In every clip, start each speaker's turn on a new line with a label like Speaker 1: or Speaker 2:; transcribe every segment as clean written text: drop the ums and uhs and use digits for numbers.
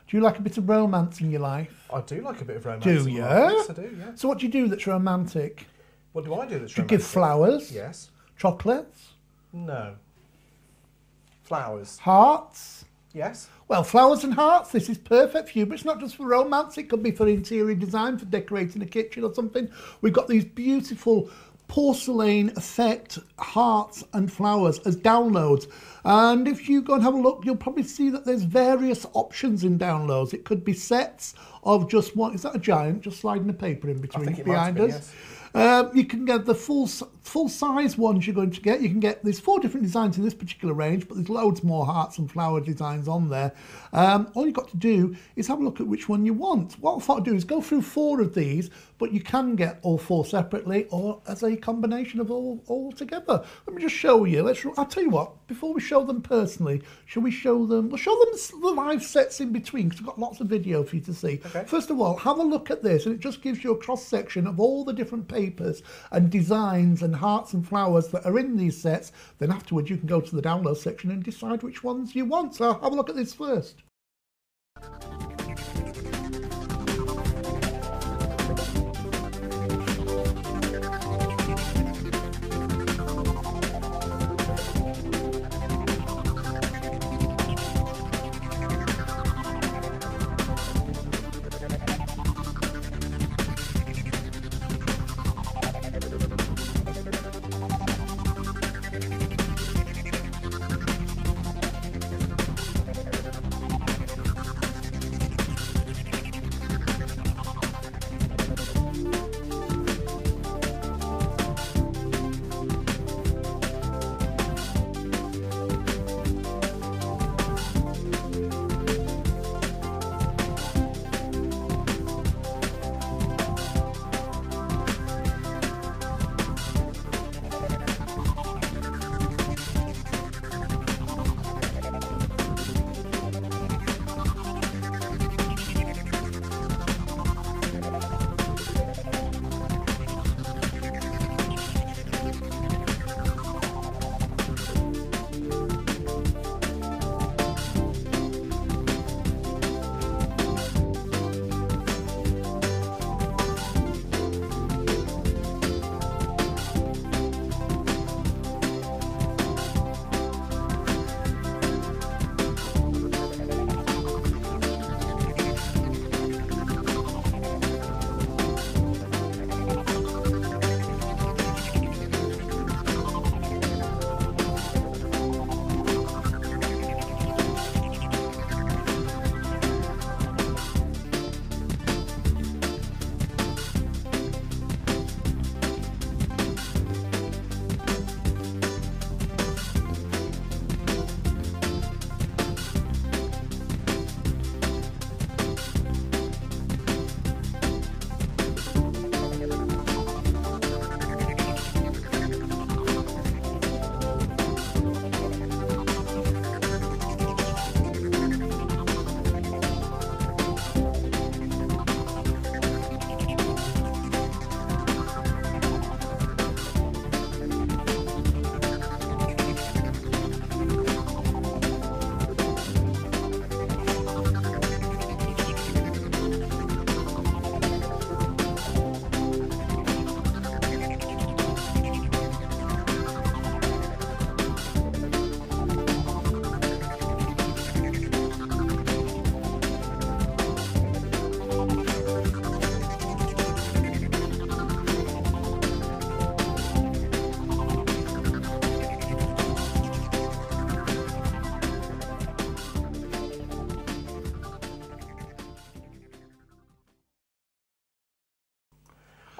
Speaker 1: Do you like a bit of romance in your life?
Speaker 2: I do like a bit of romance.
Speaker 1: Do you?
Speaker 2: Yes, I do, yeah.
Speaker 1: So what do you do that's romantic?
Speaker 2: What do I do that's romantic?
Speaker 1: Do you give flowers?
Speaker 2: Yes.
Speaker 1: Chocolates?
Speaker 2: No. Flowers?
Speaker 1: Hearts?
Speaker 2: Yes.
Speaker 1: Well, flowers and hearts, this is perfect for you, but it's not just for romance, it could be for interior design, for decorating a kitchen or something. We've got these beautiful porcelain effect hearts and flowers as downloads. And if you go and have a look, you'll probably see that there's various options in downloads. It could be sets of just one. Is that a giant just sliding a paper in between behind us? Yes. You can get the full size ones you're going to get. You can get, there's 4 different designs in this particular range, but there's loads more hearts and flower designs on there. All you've got to do is have a look at which one you want. What I thought I'd do is go through 4 of these, but you can get all 4 separately or as a combination of all together. Let me just show you. I'll tell you what, before we show them personally, shall we show them? We'll show them the live sets in between because we've got lots of video for you to see. Okay. First of all, have a look at this, and it just gives you a cross section of all the different papers and designs and hearts and flowers that are in these sets. Then afterwards you can go to the download section and decide which ones you want. So have a look at this first.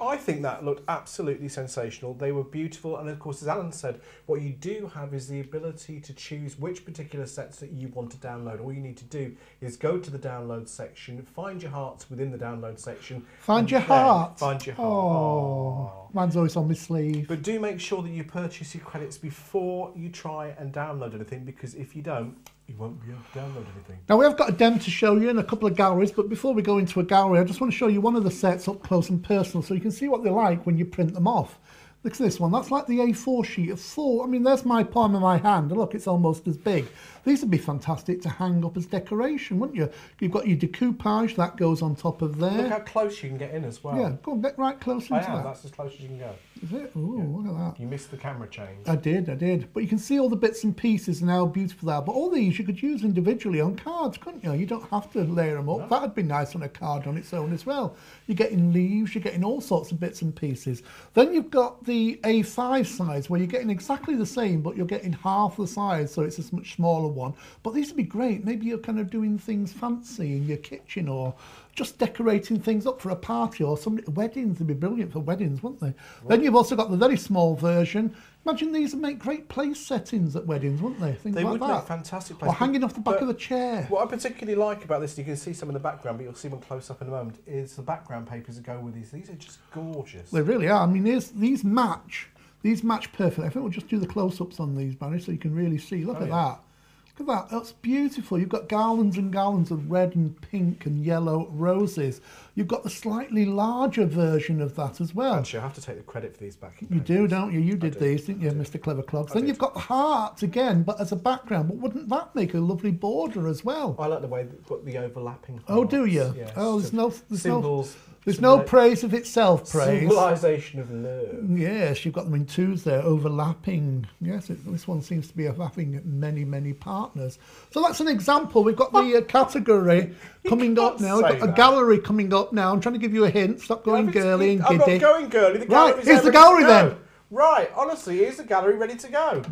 Speaker 2: I think that looked absolutely sensational. They were beautiful, and of course, as Alan said, what you do have is the ability to choose which particular sets that you want to download. All you need to do is go to the download section, find your hearts within the download section.
Speaker 1: Find your heart.
Speaker 2: Find your heart.
Speaker 1: Oh, mine's always on my sleeve.
Speaker 2: But do make sure that you purchase your credits before you try and download anything, because if you don't, you won't be able to download anything.
Speaker 1: Now we have got a demo to show you in a couple of galleries, but before we go into a gallery, I just want to show you one of the sets up close and personal so you can see what they're like when you print them off. Look at this one, that's like the A4 sheet of full. I mean, there's my palm of my hand, and look, it's almost as big. These would be fantastic to hang up as decoration, wouldn't you? You've got your decoupage, that goes on top of there.
Speaker 2: Look how close you can get in as well.
Speaker 1: Yeah, go on, get right close into that.
Speaker 2: That's as close as you can go.
Speaker 1: Is it? Oh, yeah. Look at that.
Speaker 2: You missed the camera change.
Speaker 1: I did. But you can see all the bits and pieces and how beautiful they are. But all these you could use individually on cards, couldn't you? You don't have to layer them up.
Speaker 2: No.
Speaker 1: That'd be nice on a card on its own as well. You're getting leaves, you're getting all sorts of bits and pieces. Then you've got the A5 size where you're getting exactly the same, but you're getting half the size, so it's a much smaller one. But these would be great. Maybe you're kind of doing things fancy in your kitchen or just decorating things up for a party or some weddings. Would be brilliant for weddings, wouldn't they? Right. Then you've also got the very small version. Imagine these would make great place settings at weddings, wouldn't they? Things
Speaker 2: they
Speaker 1: like
Speaker 2: would
Speaker 1: that.
Speaker 2: make fantastic place.
Speaker 1: Or hanging off the back of a chair.
Speaker 2: What I particularly like about this, you can see some in the background, but you'll see one close up in a moment, is the background papers that go with these. These are just gorgeous.
Speaker 1: They really are. I mean, these match perfectly. I think we'll just do the close-ups on these, Barry, so you can really see. Look at that. Look at that, that's beautiful. You've got garlands and garlands of red and pink and yellow roses. You've got the slightly larger version of that as well.
Speaker 2: Actually, I have to take the credit for these backing
Speaker 1: You
Speaker 2: papers.
Speaker 1: do, don't you? You did these, didn't you, Mr. Clever Clogs? Then you've got the heart again, but as a background. But wouldn't that make a lovely border as well?
Speaker 2: I like the way they've got the overlapping hearts.
Speaker 1: Oh, do you?
Speaker 2: Yes.
Speaker 1: Oh,
Speaker 2: Symbols.
Speaker 1: There's no praise of itself, praise.
Speaker 2: Symbolisation of love.
Speaker 1: Yes, you've got them in twos there, overlapping. Yes, this one seems to be having many, many partners. So that's an example. We've got the category coming up now. We've got a gallery coming up now. I'm trying to give you a hint. Stop going girly and giddy.
Speaker 2: I'm not going girly. The
Speaker 1: right,
Speaker 2: gallery's
Speaker 1: here's the gallery then.
Speaker 2: Right, honestly, here's the gallery ready to go.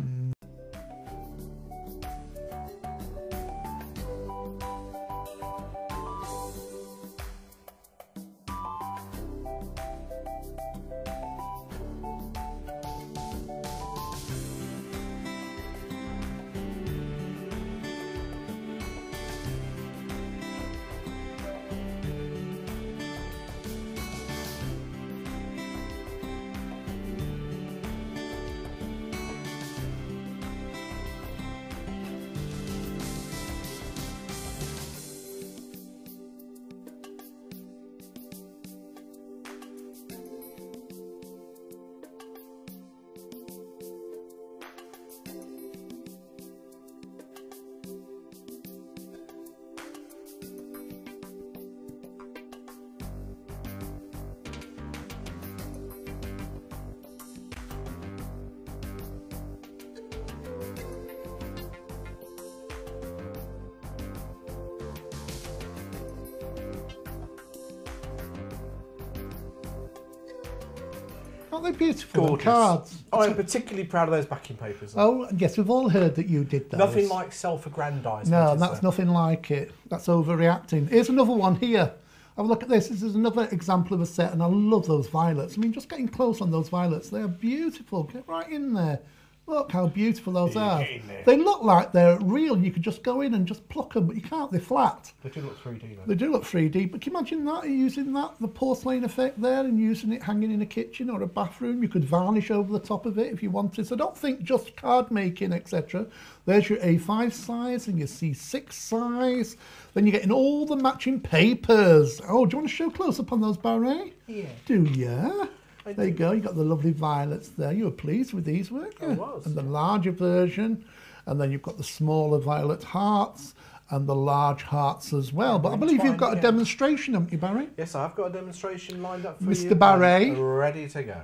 Speaker 1: Aren't they beautiful?
Speaker 2: Gorgeous.
Speaker 1: Cards.
Speaker 2: I'm particularly proud of those backing papers.
Speaker 1: Oh, yes, we've all heard that you did those.
Speaker 2: Nothing like self-aggrandisement.
Speaker 1: No, that's nothing like it. That's overreacting. Here's another one here. Have a look at this. This is another example of a set, and I love those violets. I mean, just getting close on those violets. They're beautiful. Get right in there. Look how beautiful those are. They look like they're real. You could just go in and just pluck them, but you can't. They're flat.
Speaker 2: They do look 3D though.
Speaker 1: They do look 3D, but can you imagine that, using that, the porcelain effect there, and using it hanging in a kitchen or a bathroom? You could varnish over the top of it if you wanted. So don't think just card making, etc. There's your A5 size and your C6 size. Then you're getting all the matching papers. Oh, do you want to show close up on those, Barry?
Speaker 2: Yeah.
Speaker 1: Do you? There you go, you got the lovely violets there. You were pleased with these, weren't you?
Speaker 2: I was.
Speaker 1: And the larger version, and then you've got the smaller violet hearts and the large hearts as well. But I believe you've got a demonstration, haven't you, Barry?
Speaker 2: Yes, I've got a demonstration lined up for you.
Speaker 1: Mr. Barry.
Speaker 2: Ready to go.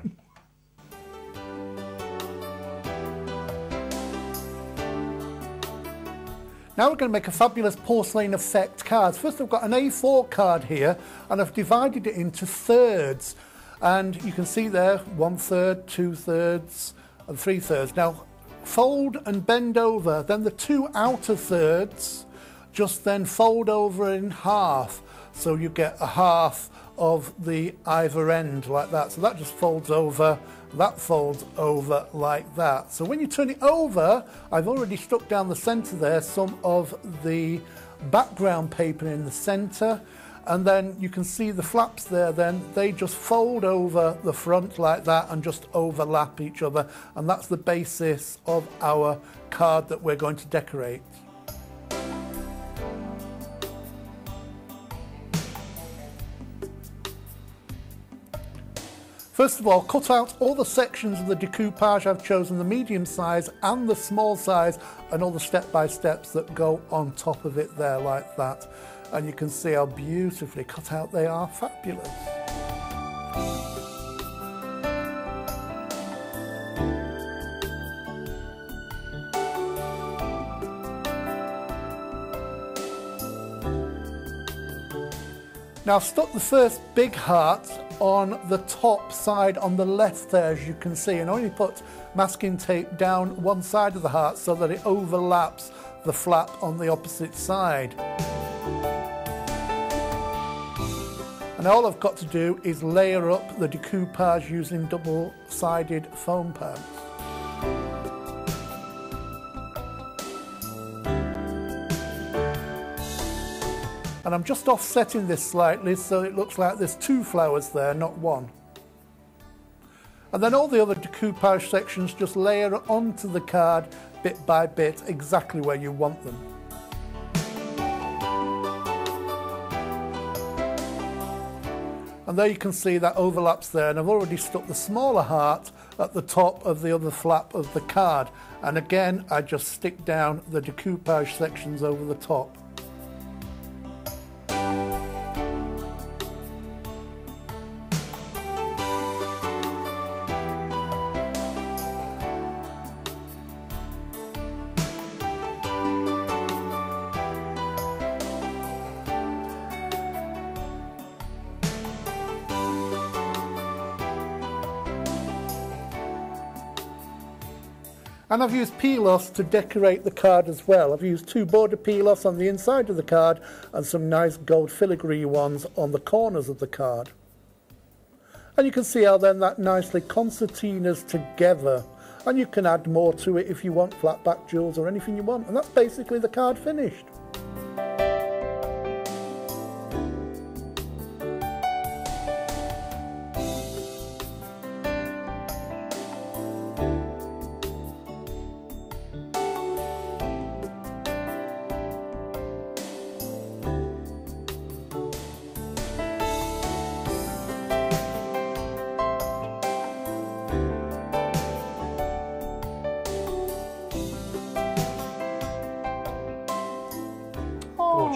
Speaker 1: Now we're going to make a fabulous porcelain effect cards. First, I've got an A4 card here, and I've divided it into thirds. And you can see there, 1/3, 2/3, and 3/3. Now, fold and bend over. Then the two outer thirds, just then fold over in half. So you get a half of the either end like that. So that just folds over, that folds over like that. So when you turn it over, I've already stuck down the center there some of the background paper in the center. And then you can see the flaps there, then they just fold over the front like that and just overlap each other. And that's the basis of our card that we're going to decorate. First of all, cut out all the sections of the decoupage. I've chosen the medium size and the small size and all the step-by-steps that go on top of it there like that. And you can see how beautifully cut out they are. Fabulous. Now I've stuck the first big heart on the top side on the left there, as you can see, and only put masking tape down one side of the heart so that it overlaps the flap on the opposite side. And all I've got to do is layer up the decoupage using double-sided foam pads. And I'm just offsetting this slightly so it looks like there's two flowers there, not one. And then all the other decoupage sections just layer onto the card bit by bit, exactly where you want them. And there you can see that overlaps there, and I've already stuck the smaller heart at the top of the other flap of the card. And again, I just stick down the decoupage sections over the top. And I've used peel-offs to decorate the card as well. I've used two border peel-offs on the inside of the card and some nice gold filigree ones on the corners of the card. And you can see how then that nicely concertinas together. And you can add more to it if you want, flat back jewels or anything you want. And that's basically the card finished.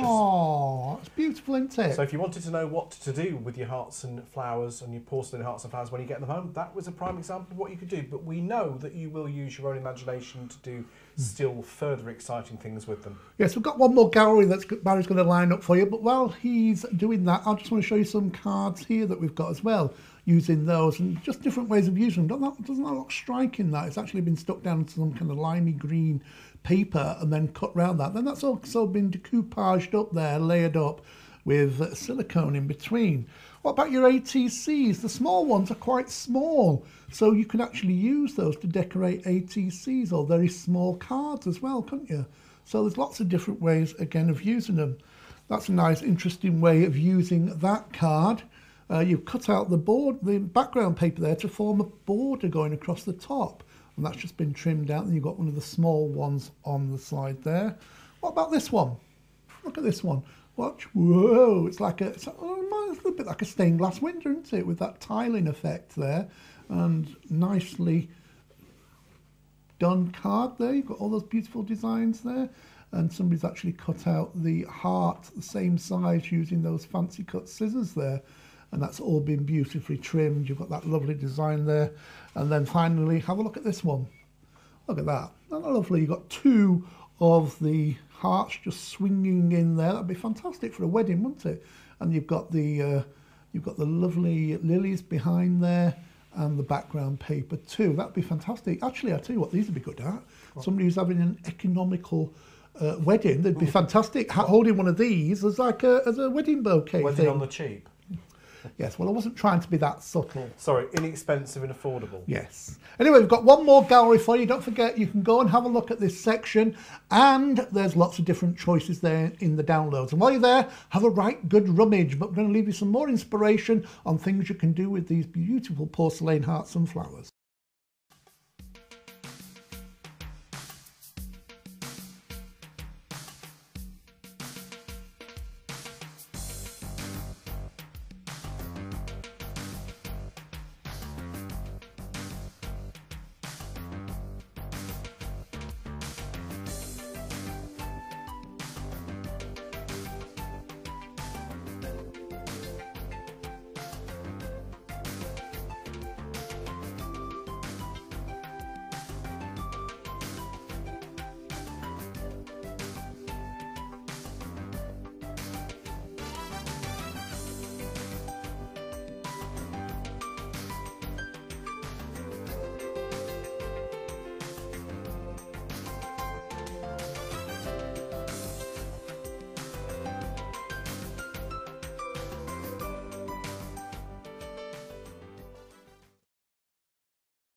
Speaker 1: Oh, it's beautiful, isn't it?
Speaker 2: So if you wanted to know what to do with your hearts and flowers and your porcelain hearts and flowers when you get them home, that was a prime example of what you could do. But we know that you will use your own imagination to do still further exciting things with them.
Speaker 1: Yes, we've got one more gallery that Barry's going to line up for you. But while he's doing that, I just want to show you some cards here that we've got as well, using those and just different ways of using them. Doesn't that look striking? That it's actually been stuck down to some kind of limey green paper and then cut round that. Then that's also been decoupaged up there, layered up with silicone in between. What about your ATCs? The small ones are quite small, so you can actually use those to decorate ATCs or very small cards as well, couldn't you? So there's lots of different ways, again, of using them. That's a nice, interesting way of using that card. You've cut out the background paper there to form a border going across the top. And that's just been trimmed out, and you've got one of the small ones on the side there. What about this one? Look at this one. Watch. Whoa, it's a little bit like a stained glass window, isn't it? With that tiling effect there. And nicely done card there. You've got all those beautiful designs there. And somebody's actually cut out the heart the same size using those fancy cut scissors there. And that's all been beautifully trimmed. You've got that lovely design there. And then finally, have a look at this one. Look at that. Isn't that lovely? You've got two of the hearts just swinging in there. That'd be fantastic for a wedding, wouldn't it? And you've got the lovely lilies behind there and the background paper too. That'd be fantastic. Actually, I'll tell you what, these would be good at. Somebody who's having an economical wedding, they'd be fantastic holding one of these as a wedding bouquet.
Speaker 2: Wedding on the cheap.
Speaker 1: Yes, well, I wasn't trying to be that subtle.
Speaker 2: Sorry, inexpensive and affordable.
Speaker 1: Yes. Anyway, we've got one more gallery for you. Don't forget, you can go and have a look at this section, and there's lots of different choices there in the downloads. And while you're there, have a right good rummage. But we're going to leave you some more inspiration on things you can do with these beautiful porcelain hearts and flowers.